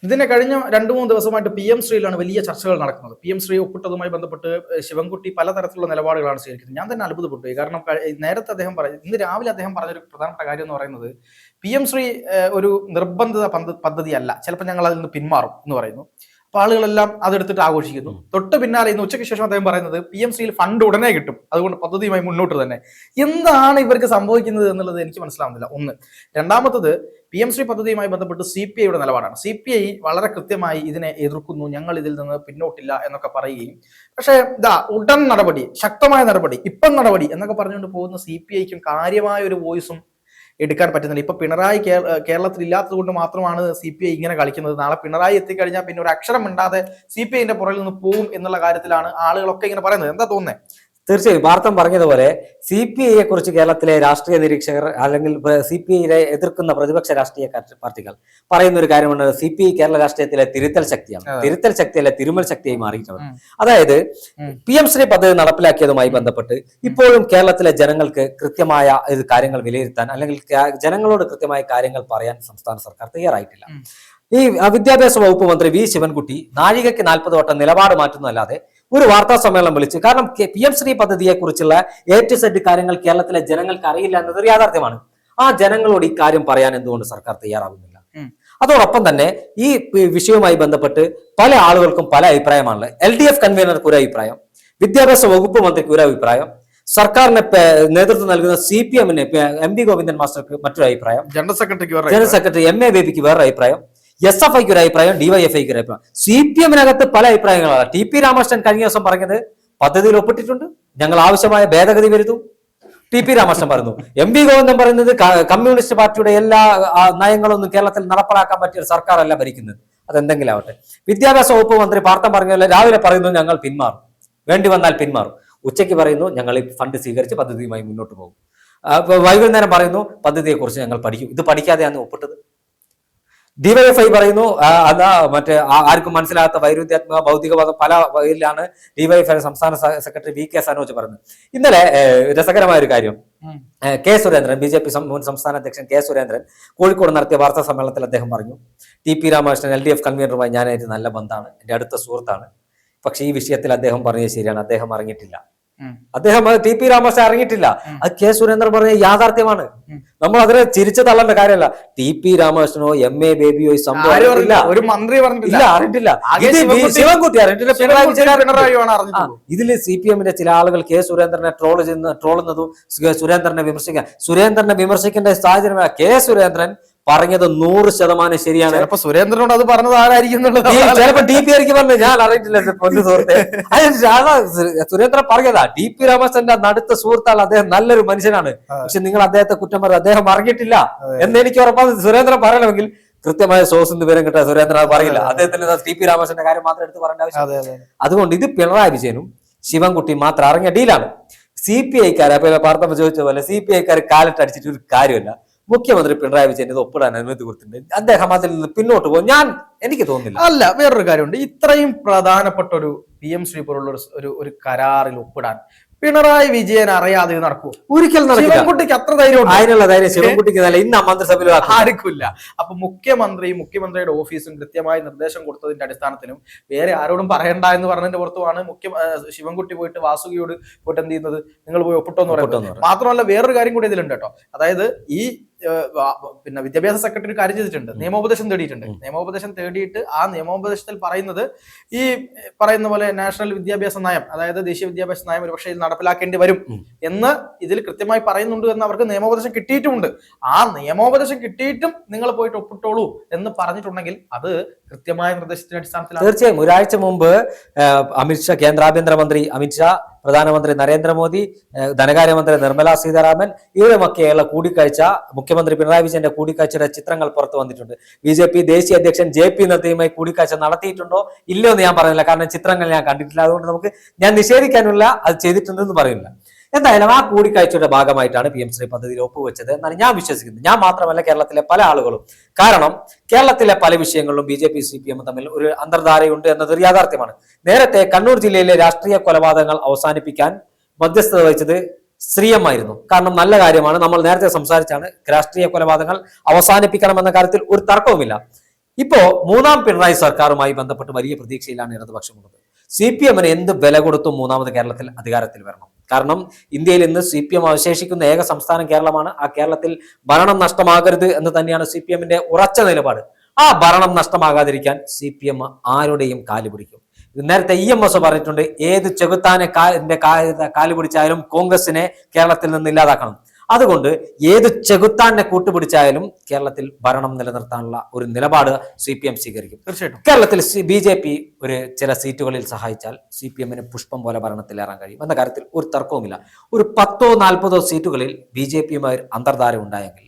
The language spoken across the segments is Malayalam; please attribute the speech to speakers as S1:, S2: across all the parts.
S1: ഇതിനെ കഴിഞ്ഞ 2-3 ദിവസമായിട്ട് PM ശ്രീയിലാണ് വലിയ ചർച്ചകൾ നടക്കുന്നത്. PM ശ്രീ ഒപ്പിട്ടതുമായി ബന്ധപ്പെട്ട് ശിവൻകുട്ടി പലതരത്തിലുള്ള നിലപാടുകളാണ് സ്വീകരിക്കുന്നത്. ഞാൻ തന്നെ അത്ഭുതപ്പെട്ടു പോയി. കാരണം നേരത്തെ അദ്ദേഹം ഇന്ന് രാവിലെ അദ്ദേഹം പറഞ്ഞൊരു പ്രധാനപ്പെട്ട കാര്യം എന്ന് പറയുന്നത് PM ശ്രീ ഒരു നിർബന്ധിത പദ്ധതിയല്ല, ചിലപ്പോൾ ഞങ്ങൾ അതിൽ നിന്ന് പിന്മാറും എന്ന് പറയുന്നു. അപ്പൊ ആളുകളെല്ലാം അതെടുത്തിട്ട് ആഘോഷിക്കുന്നു. തൊട്ട് പിന്നാലെ ഇന്ന് ഉച്ചയ്ക്ക് ശേഷം അദ്ദേഹം പറയുന്നത് PM ശ്രീയിൽ ഫണ്ട് ഉടനെ കിട്ടും, അതുകൊണ്ട് പദ്ധതിയുമായി മുന്നോട്ട് തന്നെ. എന്താണ് ഇവർക്ക് സംഭവിക്കുന്നത് എന്നുള്ളത് എനിക്ക് മനസ്സിലാവുന്നില്ല. ഒന്ന്. രണ്ടാമത്തത്, PM ശ്രീ പദ്ധതിയുമായി ബന്ധപ്പെട്ട് CPIയുടെ നിലപാടാണ്. CPI വളരെ കൃത്യമായി ഇതിനെ എതിർക്കുന്നു, ഞങ്ങൾ ഇതിൽ നിന്ന് പിന്നോട്ടില്ല എന്നൊക്കെ പറയുകയും, പക്ഷേ ഉടൻ നടപടി, ശക്തമായ നടപടി, ഇപ്പം നടപടി എന്നൊക്കെ പറഞ്ഞുകൊണ്ട് പോകുന്ന CPIക്കും കാര്യമായ ഒരു വോയിസും എടുക്കാൻ പറ്റുന്നില്ല. ഇപ്പൊ പിണറായി കേരളത്തിൽ ഇല്ലാത്തത് കൊണ്ട് മാത്രമാണ് CPI ഇങ്ങനെ കളിക്കുന്നത്. നാളെ പിണറായി എത്തിക്കഴിഞ്ഞാൽ പിന്നെ ഒരു അക്ഷരം മിണ്ടാതെ CPIന്റെ പുറകിൽ നിന്ന് പോകും എന്നുള്ള കാര്യത്തിലാണ് ആളുകളൊക്കെ ഇങ്ങനെ പറയുന്നത്. എന്താ തോന്നുന്നത്?
S2: തീർച്ചയായും വാർത്ത പറഞ്ഞതുപോലെ CPIയെ കുറിച്ച് കേരളത്തിലെ രാഷ്ട്രീയ നിരീക്ഷകർ അല്ലെങ്കിൽ CPIയെ എതിർക്കുന്ന പ്രതിപക്ഷ രാഷ്ട്രീയ പാർട്ടികൾ പറയുന്ന ഒരു കാര്യമുണ്ട്. CPI കേരള രാഷ്ട്രീയത്തിലെ തിരുത്തൽ ശക്തിയാണ്. തിരുത്തൽ ശക്തിയല്ല, തിരുമൽ ശക്തിയായി മാറിയിട്ടുണ്ട്. അതായത് PM ശ്രീ പദ്ധതി നടപ്പിലാക്കിയതുമായി ബന്ധപ്പെട്ട് ഇപ്പോഴും കേരളത്തിലെ ജനങ്ങൾക്ക് കൃത്യമായ കാര്യങ്ങൾ വിലയിരുത്താൻ അല്ലെങ്കിൽ ജനങ്ങളോട് കൃത്യമായ കാര്യങ്ങൾ പറയാൻ സംസ്ഥാന സർക്കാർ തയ്യാറായിട്ടില്ല. ഈ വിദ്യാഭ്യാസ വകുപ്പ് മന്ത്രി V ശിവൻകുട്ടി നാഴികയ്ക്ക് 40 വട്ടം നിലപാട് മാറ്റുന്നതല്ലാതെ ഒരു വാർത്താ സമ്മേളനം വിളിച്ചു. കാരണം PM ശ്രീ പദ്ധതിയെ കുറിച്ചുള്ള A to Z കാര്യങ്ങൾ കേരളത്തിലെ ജനങ്ങൾക്ക് അറിയില്ല എന്നതൊരു യാഥാർത്ഥ്യമാണ്. ആ ജനങ്ങളോട് ഈ കാര്യം പറയാൻ എന്തുകൊണ്ട് സർക്കാർ തയ്യാറാകുന്നില്ല? അതോടൊപ്പം തന്നെ ഈ വിഷയവുമായി ബന്ധപ്പെട്ട് പല ആളുകൾക്കും പല അഭിപ്രായമാണുള്ളത്. LDF കൺവീനർക്ക് ഒരു അഭിപ്രായം, വിദ്യാഭ്യാസ വകുപ്പ് മന്ത്രിക്ക് ഒരു അഭിപ്രായം, സർക്കാരിന് നേതൃത്വം നൽകുന്ന CPM-ന് MV ഗോവിന്ദൻ മാസ്റ്റർക്ക് മറ്റൊരു അഭിപ്രായം, ജനറൽ സെക്രട്ടറി MA ബേബിക്ക് വേറൊരു അഭിപ്രായം, SFIക്ക് ഒരു അഭിപ്രായം, DYFIക്ക് ഒരു അഭിപ്രായം. CPM-നകത്ത് പല അഭിപ്രായങ്ങളാണ്. TP രാമകൃഷ്ണൻ കഴിഞ്ഞ ദിവസം പറഞ്ഞത് പദ്ധതിയിൽ ഒപ്പിട്ടിട്ടുണ്ട്, ഞങ്ങൾ ആവശ്യമായ ഭേദഗതി വരുത്തും. TP രാമകൃഷ്ണൻ പറയുന്നു. MV ഗോവിന്ദൻ പറയുന്നത് കമ്മ്യൂണിസ്റ്റ് പാർട്ടിയുടെ എല്ലാ നയങ്ങളൊന്നും കേരളത്തിൽ നടപ്പിലാക്കാൻ പറ്റിയ ഒരു സർക്കാരല്ല ഭരിക്കുന്നത്, അതെന്തെങ്കിലും ആവട്ടെ. വിദ്യാഭ്യാസ വകുപ്പ് മന്ത്രി പാർത്ഥം പറഞ്ഞല്ലോ, രാവിലെ പറയുന്നു ഞങ്ങൾ പിന്മാറും, വേണ്ടി വന്നാൽ പിന്മാറും. ഉച്ചയ്ക്ക് പറയുന്നു ഞങ്ങൾ ഈ ഫണ്ട് സ്വീകരിച്ച് പദ്ധതിയുമായി മുന്നോട്ട് പോകും. വൈകുന്നേരം പറയുന്നു പദ്ധതിയെക്കുറിച്ച് ഞങ്ങൾ പഠിക്കും. ഇത് പഠിക്കാതെയാണ് ഒപ്പിട്ടത്. DYFI പറയുന്നു അതാ മറ്റേ ആർക്കും മനസ്സിലാകാത്ത വൈരുദ്ധ്യാത്മക ഭൗതികവാദം പല വഴിയിലാണ് DYFI സംസ്ഥാന സെക്രട്ടറി VK സനോജ് പറഞ്ഞത്. ഇന്നലെ രസകരമായ ഒരു കാര്യം, K സുരേന്ദ്രൻ, BJP മുൻ സംസ്ഥാന അധ്യക്ഷൻ K സുരേന്ദ്രൻ കോഴിക്കോട് നടത്തിയ വാർത്താ സമ്മേളനത്തിൽ അദ്ദേഹം പറഞ്ഞു, TP രാമകൃഷ്ണൻ LDF കൺവീനറുമായി ഞാനായിട്ട് നല്ല ബന്ധമാണ്, എൻ്റെ അടുത്ത സുഹൃത്താണ്. പക്ഷെ ഈ വിഷയത്തിൽ അദ്ദേഹം പറഞ്ഞത് ശരിയാണ്, അദ്ദേഹം അറിഞ്ഞിട്ടില്ല. TP രാമകൃഷ്ണൻ അറിഞ്ഞിട്ടില്ല. അത് K സുരേന്ദ്രൻ പറഞ്ഞ യാഥാർത്ഥ്യമാണ്. നമ്മൾ അതിനെ ചിരിച്ചു തള്ളേണ്ട കാര്യമല്ല. TP രാമകൃഷ്ണനോ MA ബേബിയോ ഈ സംഭവം
S1: ഒരു മന്ത്രി പറഞ്ഞിട്ടില്ല,
S2: അറിഞ്ഞിട്ടില്ല. ശിവൻകുട്ടി അറിഞ്ഞിട്ടില്ല. ഇതില് CPM-ന്റെ ചില ആളുകൾ K സുരേന്ദ്രനെ ട്രോളുന്നതും സുരേന്ദ്രനെ വിമർശിക്കേണ്ട സാഹചര്യമാണ്. K സുരേന്ദ്രൻ പറഞ്ഞത് 100% ശരിയാണ്.
S1: ചിലപ്പോ സുരേന്ദ്രനോട് അത് പറഞ്ഞത് ആരായിരിക്കും,
S2: ചിലപ്പോ DP ആയിരിക്കും പറഞ്ഞത്, ഞാൻ അറിയിട്ടില്ല പൊന്നു സുഹൃത്തെ. സുരേന്ദ്രൻ പറഞ്ഞതാ. TP രാമകൃഷ്ണന്റെ അടുത്ത സുഹൃത്താണ് അദ്ദേഹം, നല്ലൊരു മനുഷ്യനാണ്. പക്ഷെ നിങ്ങൾ അദ്ദേഹത്തെ കുറ്റം പറഞ്ഞത് അദ്ദേഹം അറിഞ്ഞിട്ടില്ല എന്ന് എനിക്ക് ഉറപ്പാണ്. സുരേന്ദ്രൻ പറയണമെങ്കിൽ കൃത്യമായ സോഴ്സ് വിവരം കിട്ടാൻ സുരേന്ദ്രൻ അത് പറയില്ല. അദ്ദേഹത്തിന് TP രാമകൃഷ്ണന്റെ കാര്യം മാത്രം എടുത്ത് പറയേണ്ട ആവശ്യം. അതുകൊണ്ട് ഇത് പിണറായി വിജയനും ശിവൻകുട്ടിയും മാത്രം അറിഞ്ഞ ഡീലാണ്. CPI-ക്കാർ അപ്പൊ പാർത്തമ്മ ചോദിച്ച പോലെ CPI-ക്കാർ കാലിട്ട് അടിച്ചിട്ട് ഒരു കാര്യമില്ല. മുഖ്യമന്ത്രി പിണറായി വിജയൻ ഇത് ഒപ്പിടാൻ അനുമതി കൊടുത്തിട്ടുണ്ട്. അദ്ദേഹം അതിൽ നിന്ന് പിന്നോട്ട് പോകും എനിക്ക് തോന്നുന്നില്ല.
S1: അല്ല, വേറൊരു കാര്യമുണ്ട്. ഇത്രയും പ്രധാനപ്പെട്ട ഒരു PM ശ്രീ പോലുള്ള ഒരു കരാറിൽ ഒപ്പിടാൻ പിണറായി വിജയൻ അറിയാതെ നടക്കൂ?
S2: ഒരിക്കലും
S1: ശിവൻകുട്ടിക്ക് അത്ര ധൈര്യം,
S2: അതിനുള്ള ധൈര്യം ശിവൻകുട്ടിക്ക് ഇന്ന് മന്ത്രിസഭയിൽ
S1: ആർക്കില്ല. അപ്പൊ മുഖ്യമന്ത്രിയുടെ ഓഫീസും കൃത്യമായ നിർദ്ദേശം കൊടുത്തതിന്റെ അടിസ്ഥാനത്തിലും വേറെ ആരോടും പറയണ്ട എന്ന് പറഞ്ഞതിന്റെ പുറത്തുമാണ് ശിവൻകുട്ടി പോയിട്ട് വാസുകിയോട് പോയിട്ട് എന്ത് ചെയ്യുന്നത്, നിങ്ങൾ പോയി ഒപ്പിട്ടോ എന്ന് പറയുന്നത്. മാത്രമല്ല വേറൊരു കാര്യം കൂടി ഇതിലുണ്ട് കേട്ടോ. അതായത് ഈ പിന്നെ വിദ്യാഭ്യാസ സെക്രട്ടറി കാര്യം ചെയ്തിട്ടുണ്ട്, നിയമോപദേശം തേടിയിട്ടുണ്ട്. നിയമോപദേശം തേടിയിട്ട് ആ നിയമോപദേശത്തിൽ പറയുന്നത് ഈ പറയുന്ന പോലെ നാഷണൽ വിദ്യാഭ്യാസ നയം, അതായത് ദേശീയ വിദ്യാഭ്യാസ നയം ഒരുപക്ഷെ ഇത് നടപ്പിലാക്കേണ്ടി വരും എന്ന് ഇതിൽ കൃത്യമായി പറയുന്നുണ്ട് എന്ന് അവർക്ക് നിയമോപദേശം കിട്ടിയിട്ടുമുണ്ട്. ആ നിയമോപദേശം കിട്ടിയിട്ടും നിങ്ങൾ പോയിട്ട് ഒപ്പിട്ടോളൂ എന്ന് പറഞ്ഞിട്ടുണ്ടെങ്കിൽ അത് കൃത്യമായ നിർദ്ദേശത്തിന്റെ അടിസ്ഥാനത്തിലാണ്.
S2: തീർച്ചയായും ഒരാഴ്ച മുമ്പ് അമിത്ഷാ, കേന്ദ്ര ആഭ്യന്തരമന്ത്രി അമിത്ഷാ, പ്രധാനമന്ത്രി നരേന്ദ്രമോദി, ധനകാര്യമന്ത്രി നിർമ്മല സീതാരാമൻ ഇവരുമൊക്കെയുള്ള കൂടിക്കാഴ്ച, മുഖ്യമന്ത്രി പിണറായി വിജയന്റെ കൂടിക്കാഴ്ചയുടെ ചിത്രങ്ങൾ പുറത്തു വന്നിട്ടുണ്ട്. BJP ദേശീയ അധ്യക്ഷൻ JP നദ്ദയുമായി കൂടിക്കാഴ്ച നടത്തിയിട്ടുണ്ടോ ഇല്ലയോ എന്ന് ഞാൻ പറയുന്നില്ല, കാരണം ചിത്രങ്ങൾ ഞാൻ കണ്ടിട്ടില്ല. അതുകൊണ്ട് ഞാൻ നിഷേധിക്കാനുള്ള അത് ചെയ്തിട്ടുണ്ടെന്ന് പറയുന്നില്ല. എന്തായാലും ആ കൂടിക്കാഴ്ചയുടെ ഭാഗമായിട്ടാണ് PM ശ്രീ പദ്ധതിയിൽ ഒപ്പുവെച്ചത് എന്നാണ് ഞാൻ വിശ്വസിക്കുന്നത്. ഞാൻ മാത്രമല്ല, കേരളത്തിലെ പല ആളുകളും. കാരണം കേരളത്തിലെ പല വിഷയങ്ങളിലും BJP CPM തമ്മിൽ ഒരു അന്തർധാരയുണ്ട് എന്നതൊരു യാഥാർത്ഥ്യമാണ്. നേരത്തെ കണ്ണൂർ ജില്ലയിലെ രാഷ്ട്രീയ കൊലപാതകങ്ങൾ അവസാനിപ്പിക്കാൻ മധ്യസ്ഥത വഹിച്ചത് ശ്രീയമായിരുന്നു. കാരണം നല്ല കാര്യമാണ്, നമ്മൾ നേരത്തെ സംസാരിച്ചാണ്, രാഷ്ട്രീയ കൊലപാതകങ്ങൾ അവസാനിപ്പിക്കണം എന്ന കാര്യത്തിൽ ഒരു തർക്കവുമില്ല. ഇപ്പോ മൂന്നാം പിണറായി സർക്കാരുമായി ബന്ധപ്പെട്ട് വലിയ പ്രതീക്ഷയിലാണ് ഇടതുപക്ഷമുള്ളത്. CPM-ന് എന്ത് വില കൊടുത്തും മൂന്നാമത് കേരളത്തിൽ അധികാരത്തിൽ വരണം. കാരണം ഇന്ത്യയിൽ ഇന്ന് CPM അവശേഷിക്കുന്ന ഏക സംസ്ഥാനം കേരളമാണ്. ആ കേരളത്തിൽ ഭരണം നഷ്ടമാകരുത് എന്ന് തന്നെയാണ് CPM-ന്റെ ഉറച്ച നിലപാട്. ആ ഭരണം നഷ്ടമാകാതിരിക്കാൻ CPM ആരുടെയും കാല് പിടിക്കും. നേരത്തെ EMS പറഞ്ഞിട്ടുണ്ട്, ഏത് ചെകുത്താനെ കാല് പിടിച്ചായാലും കോൺഗ്രസിനെ കേരളത്തിൽ നിന്ന് ഇല്ലാതാക്കണം. അതുകൊണ്ട് ഏത് ചെകുത്താനെ കൂട്ടുപിടിച്ചായാലും കേരളത്തിൽ ഭരണം നിലനിർത്താനുള്ള ഒരു നിലപാട് CPM സ്വീകരിക്കും.
S1: തീർച്ചയായിട്ടും
S2: കേരളത്തിൽ BJP ഒരു ചില സീറ്റുകളിൽ സഹായിച്ചാൽ CPM-ന് പുഷ്പം പോലെ ഭരണത്തിലേറാൻ കഴിയും എന്ന കാര്യത്തിൽ ഒരു തർക്കവുമില്ല. ഒരു 10-40 സീറ്റുകളിൽ BJP-യുമായി അന്തർധാര ഉണ്ടായെങ്കിൽ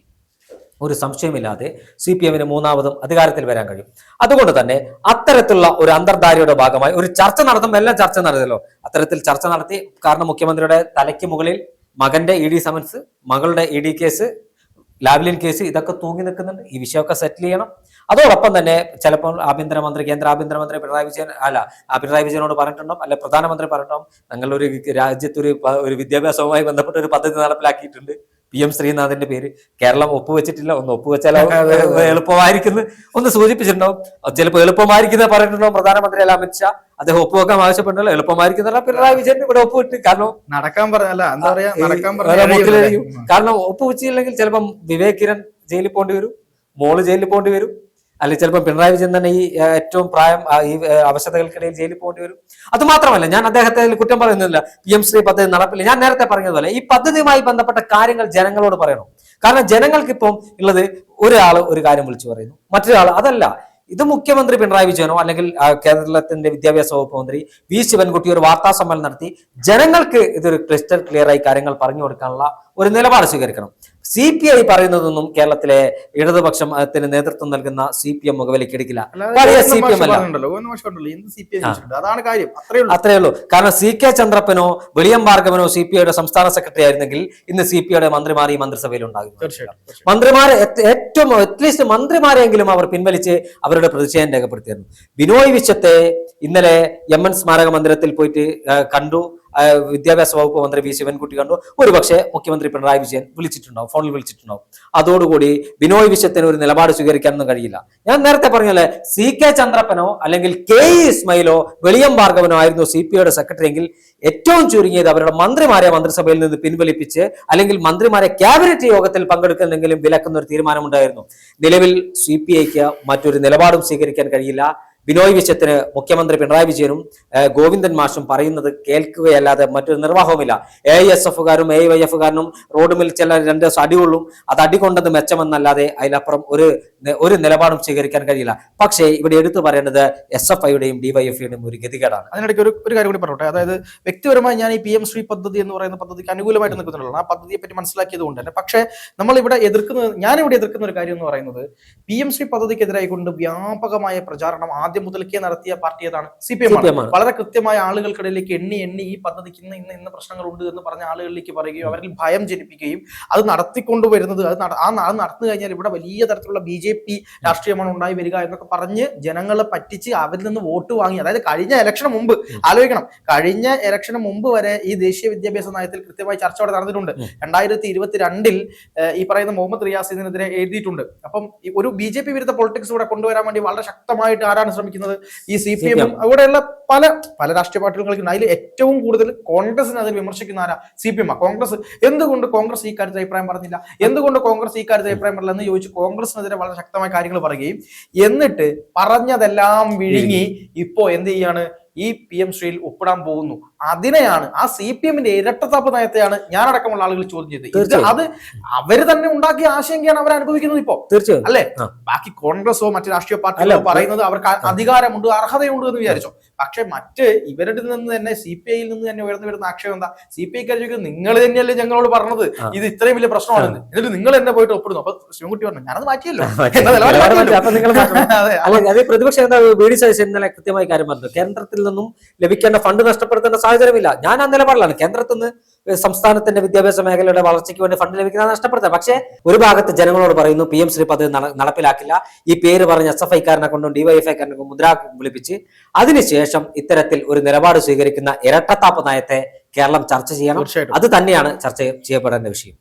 S2: ഒരു സംശയമില്ലാതെ CPM-ന് മൂന്നാമതും അധികാരത്തിൽ വരാൻ കഴിയും. അതുകൊണ്ട് തന്നെ അത്തരത്തിലുള്ള ഒരു അന്തർധാരയുടെ ഭാഗമായി ഒരു ചർച്ച നടത്തുമ്പോൾ എല്ലാം ചർച്ച നടത്തിയല്ലോ. അത്തരത്തിൽ ചർച്ച നടത്തി. കാരണം മുഖ്യമന്ത്രിയുടെ തലയ്ക്ക് മുകളിൽ മകന്റെ ED സമൻസ്, മകളുടെ ED കേസ്, ലാവ്ലിൻ കേസ് ഇതൊക്കെ തൂങ്ങി നിൽക്കുന്നുണ്ട്. ഈ വിഷയമൊക്കെ സെറ്റിൽ ചെയ്യണം. അതോടൊപ്പം തന്നെ ചിലപ്പോൾ കേന്ദ്ര ആഭ്യന്തരമന്ത്രി പിണറായി വിജയനോട് പറഞ്ഞിട്ടുണ്ടാവും, അല്ലെ പ്രധാനമന്ത്രി പറഞ്ഞിട്ടുണ്ടാവും, ഞങ്ങളൊരു രാജ്യത്തൊരു വിദ്യാഭ്യാസവുമായി ബന്ധപ്പെട്ട ഒരു പദ്ധതി നടപ്പിലാക്കിയിട്ടുണ്ട്, PM ശ്രീനാഥിന്റെ പേര്. കേരളം ഒപ്പുവെച്ചിട്ടില്ല, ഒന്ന് ഒപ്പുവെച്ചാൽ എളുപ്പമായിരിക്കുന്നു ഒന്ന് സൂചിപ്പിച്ചിട്ടുണ്ടാവും. ചിലപ്പോൾ എളുപ്പമായിരിക്കുന്ന പറഞ്ഞിട്ടുണ്ടാവും പ്രധാനമന്ത്രി അമിത്ഷാ. അദ്ദേഹം ഒപ്പുവെക്കാൻ ആവശ്യപ്പെട്ടുള്ള എളുപ്പമായിരിക്കുന്നില്ല പിണറായി വിജയൻ ഇവിടെ ഒപ്പുവിട്ട്. കാരണം
S1: നടക്കാൻ പറഞ്ഞല്ല, എന്താ പറയാ,
S2: കാരണം ഒപ്പുവെച്ചില്ലെങ്കിൽ ചിലപ്പം വിവേക് കിരൺ ജയിലിൽ പോകേണ്ടി വരും, മോള് ജയിലിൽ പോകേണ്ടി വരും, അല്ലെങ്കിൽ ചിലപ്പോൾ പിണറായി വിജയൻ തന്നെ ഈ ഏറ്റവും പ്രായം ഈ അവശതകൾക്കിടയിൽ ജയിലിൽ പോകേണ്ടി വരും. അത് മാത്രമല്ല, ഞാൻ അദ്ദേഹത്തെ കുറ്റം പറയുന്നില്ല, PM ശ്രീ പദ്ധതി നടപ്പില്ല. ഞാൻ നേരത്തെ പറഞ്ഞതുപോലെ ഈ പദ്ധതിയുമായി ബന്ധപ്പെട്ട കാര്യങ്ങൾ ജനങ്ങളോട് പറയണം. കാരണം ജനങ്ങൾക്ക് ഇപ്പം ഉള്ളത് ഒരാൾ ഒരു കാര്യം വിളിച്ചു പറയുന്നു, മറ്റൊരാൾ അതല്ല. ഇത് മുഖ്യമന്ത്രി പിണറായി വിജയനോ അല്ലെങ്കിൽ കേരളത്തിന്റെ വിദ്യാഭ്യാസ വകുപ്പ് മന്ത്രി V ശിവൻകുട്ടി ഒരു വാർത്താ സമ്മേളനം നടത്തി ജനങ്ങൾക്ക് ഇതൊരു ക്രിസ്റ്റൽ ക്ലിയർ ആയി കാര്യങ്ങൾ പറഞ്ഞു കൊടുക്കാനുള്ള ഒരു നിലപാട് സ്വീകരിക്കണം. CPI പറയുന്നതൊന്നും കേരളത്തിലെ ഇടതുപക്ഷത്തിന് നേതൃത്വം നൽകുന്ന CPM മുഖവിലേക്ക് എടുക്കില്ല. പഴയ CPM അല്ല,
S1: അതാണ് കാര്യം.
S2: അത്രേ ഉള്ളൂ. കാരണം CK ചന്ദ്രപ്പനോ വെളിയം ഭാർഗവനോ CPIയുടെ സംസ്ഥാന സെക്രട്ടറി ആയിരുന്നെങ്കിൽ ഇന്ന് CPIയുടെ മന്ത്രിമാർ ഈ മന്ത്രിസഭയിൽ ഉണ്ടാകും. മന്ത്രിമാരെ ഏറ്റവും അറ്റ്ലീസ്റ്റ് മന്ത്രിമാരെങ്കിലും അവർ പിൻവലിച്ച് അവരുടെ പ്രതിഷേധം രേഖപ്പെടുത്തിയിരുന്നു. ബിനോയ് വിശ്വത്തെ ഇന്നലെ MN സ്മാരക മന്ദിരത്തിൽ പോയിട്ട് കണ്ടു. വിദ്യാഭ്യാസ വകുപ്പ് മന്ത്രി V ശിവൻകുട്ടി കണ്ടു. ഒരുപക്ഷെ മുഖ്യമന്ത്രി പിണറായി വിജയൻ വിളിച്ചിട്ടുണ്ടാവും, ഫോണിൽ വിളിച്ചിട്ടുണ്ടാവും. അതോടുകൂടി ബിനോയ് വിശ്വത്തിന് ഒരു നിലപാട് സ്വീകരിക്കാനൊന്നും കഴിയില്ല. ഞാൻ നേരത്തെ പറഞ്ഞല്ലേ, CK ചന്ദ്രപ്പനോ അല്ലെങ്കിൽ KE ഇസ്മയിലോ വെളിയം ഭാർഗവനോ ആയിരുന്നു CPIയുടെ സെക്രട്ടറി എങ്കിൽ ഏറ്റവും ചുരുങ്ങിയത് അവരുടെ മന്ത്രിമാരെ മന്ത്രിസഭയിൽ നിന്ന് പിൻവലിപ്പിച്ച് അല്ലെങ്കിൽ മന്ത്രിമാരെ ക്യാബിനറ്റ് യോഗത്തിൽ പങ്കെടുക്കുന്നെങ്കിലും വിലക്കുന്ന ഒരു തീരുമാനമുണ്ടായിരുന്നു. നിലവിൽ CPIക്ക് മറ്റൊരു നിലപാടും സ്വീകരിക്കാൻ കഴിയില്ല. ബിനോയ് വിശ്വത്തിന് മുഖ്യമന്ത്രി പിണറായി വിജയനും ഗോവിന്ദൻ മാഷും പറയുന്നത് കേൾക്കുകയല്ലാതെ മറ്റൊരു നിർവാഹവുമില്ല. AISF-കാരും AYF-കാരനും റോഡുമിൽ ചില 2 ദിവസം അടികൊള്ളും, അത് അടികൊണ്ടത് മെച്ചമെന്നല്ലാതെ അതിലപ്പുറം ഒരു നിലപാടും സ്വീകരിക്കാൻ കഴിയില്ല. പക്ഷേ ഇവിടെ എടുത്തു പറയേണ്ടത് SFI-യുടെയും DYFI-യുടെയും ഒരു ഗതികേടാണ്.
S1: അതിനിടയ്ക്ക് ഒരു കാര്യം കൂടി പറഞ്ഞോട്ടെ. അതായത് വ്യക്തിപരമായി ഞാൻ ഈ PM ശ്രീ പദ്ധതി എന്ന് പറയുന്ന പദ്ധതിക്ക് അനുകൂലമായിട്ട് നിൽക്കുന്നുള്ളൂ. ആ പദ്ധതിയെ പറ്റി മനസ്സിലാക്കിയത് കൊണ്ട് തന്നെ. പക്ഷേ ഞാനിവിടെ എതിർക്കുന്ന ഒരു കാര്യം എന്ന് പറയുന്നത്, PM ശ്രീ പദ്ധതിക്കെതിരായി കൊണ്ട് വ്യാപകമായ പ്രചാരണം ആദ്യം മുതൽക്കേ നടത്തിയ പാർട്ടി ഏതാണ്? CPM ആണ്. വളരെ കൃത്യമായ ആളുകൾക്കിടയിലേക്ക് എണ്ണി ഈ പദ്ധതിക്ക് ഇന്ന് പ്രശ്നങ്ങളുണ്ട് എന്ന് പറഞ്ഞ ആളുകളിലേക്ക് പറയുകയും അവരിൽ ഭയം ജനിപ്പിക്കുകയും അത് നടത്തിക്കൊണ്ടുവരുന്നത് അത് നടന്നു കഴിഞ്ഞാൽ ഇവിടെ വലിയ തരത്തിലുള്ള BJP രാഷ്ട്രീയമാണ് ഉണ്ടായി വരിക എന്നൊക്കെ പറഞ്ഞ് ജനങ്ങളെ പറ്റിച്ച് അവരിൽ നിന്ന് വോട്ട് വാങ്ങി. അതായത് കഴിഞ്ഞ ഇലക്ഷന് മുമ്പ് ആലോചിക്കണം, കഴിഞ്ഞ ഇലക്ഷന് മുമ്പ് വരെ ഈ ദേശീയ വിദ്യാഭ്യാസ നയത്തിൽ കൃത്യമായി ചർച്ച അവിടെ നടന്നിട്ടുണ്ട്. 2022 ഈ പറയുന്ന മുഹമ്മദ് റിയാസ് ഇതിനെതിരെ എഴുതിയിട്ടുണ്ട്. അപ്പം ഒരു BJP വിരുദ്ധ പൊളിറ്റിക്സ് ഇവിടെ കൊണ്ടുവരാൻ വേണ്ടി വളരെ ശക്തമായിട്ട് ആരാണ് ശ്രമിക്കുന്നത്? ഈ CPM അവിടെയുള്ള പല രാഷ്ട്രീയ പാർട്ടികൾക്കും. അതിൽ ഏറ്റവും കൂടുതൽ കോൺഗ്രസിനെ അതിൽ വിമർശിക്കുന്ന ആരാ? CPM. കോൺഗ്രസ് എന്തുകൊണ്ട് കോൺഗ്രസ് ഈ കാര്യത്തിൽ അഭിപ്രായം പറഞ്ഞില്ല, എന്തുകൊണ്ട് കോൺഗ്രസ് ഈ കാര്യത്തിൽ അഭിപ്രായം പറഞ്ഞില്ല എന്ന് ചോദിച്ച് കോൺഗ്രസിനെതിരെ വളരെ ശക്തമായ കാര്യങ്ങൾ പറയുകയും എന്നിട്ട് പറഞ്ഞതെല്ലാം വിഴുങ്ങി ഇപ്പോ എന്ത് ചെയ്യാണ്? ഈ PM ശ്രീയിൽ ഒപ്പിടാൻ പോകുന്നു. അതിനെയാണ്, ആ CPM-ന്റെ ഇരട്ടത്താപ്പ് നയത്തെയാണ് ഞാനടക്കമുള്ള ആളുകൾ ചോദ്യം ചെയ്തത്. അത് അവര് തന്നെ ഉണ്ടാക്കിയ ആശങ്കയാണ് അവർ അനുഭവിക്കുന്നത് ഇപ്പോ, തീർച്ചയായും അല്ലെ? ബാക്കി കോൺഗ്രസോ മറ്റു രാഷ്ട്രീയ പാർട്ടികളോ പറയുന്നത് അവർക്ക് അധികാരമുണ്ട്, അർഹതയുണ്ട് എന്ന് വിചാരിച്ചോ. പക്ഷെ ഇവരുടെ നിന്ന് തന്നെ CPI-യിൽ നിന്ന് തന്നെ ഉയർന്നു വരുന്ന ആക്ഷേപം എന്താ? CPI-ക്കാർ നിങ്ങൾ തന്നെയല്ലേ ഞങ്ങളോട് പറഞ്ഞത് ഇത് ഇത്രയും വലിയ പ്രശ്നമാണെന്ന്, എന്നിട്ട് നിങ്ങൾ എന്നെ പോയിട്ട് ഒപ്പിടുന്നു. അപ്പൊ ശിവൻകുട്ടി പറഞ്ഞു ഞാനത് മാറ്റിയല്ലോ.
S2: പ്രതിപക്ഷ നേതാവ് VD സതീശൻ ഇന്നലെ കൃത്യമായി കാര്യം പറഞ്ഞു. കേന്ദ്രത്തിൽ നിന്നും ലഭിക്കേണ്ട ഫണ്ട് നഷ്ടപ്പെടുത്തേണ്ട സാഹചര്യമില്ല. ഞാൻ ആ നിലപാടിലാണ്. കേന്ദ്രത്തിൽ നിന്ന് സംസ്ഥാനത്തിന്റെ വിദ്യാഭ്യാസ മേഖലയുടെ വളർച്ചയ്ക്ക് വേണ്ടി ഫണ്ട് ലഭിക്കുന്നത് നഷ്ടപ്പെടുത്താം. പക്ഷേ ഒരു ഭാഗത്ത് ജനങ്ങളോട് പറയുന്നു PM ശ്രീ പദ്ധതി നടപ്പിലാക്കില്ല. ഈ പേര് പറഞ്ഞ SFI-കാരനെ കൊണ്ടും DYFI-കാരനെ കൊണ്ടും മുദ്രാ വിളിപ്പിച്ച് അതിനുശേഷം ഇത്തരത്തിൽ ഒരു നിലപാട് സ്വീകരിക്കുന്ന ഇരട്ടത്താപ്പ് നയത്തെ കേരളം ചർച്ച ചെയ്യണം. അത് തന്നെയാണ് ചർച്ച ചെയ്യപ്പെടേണ്ട വിഷയം.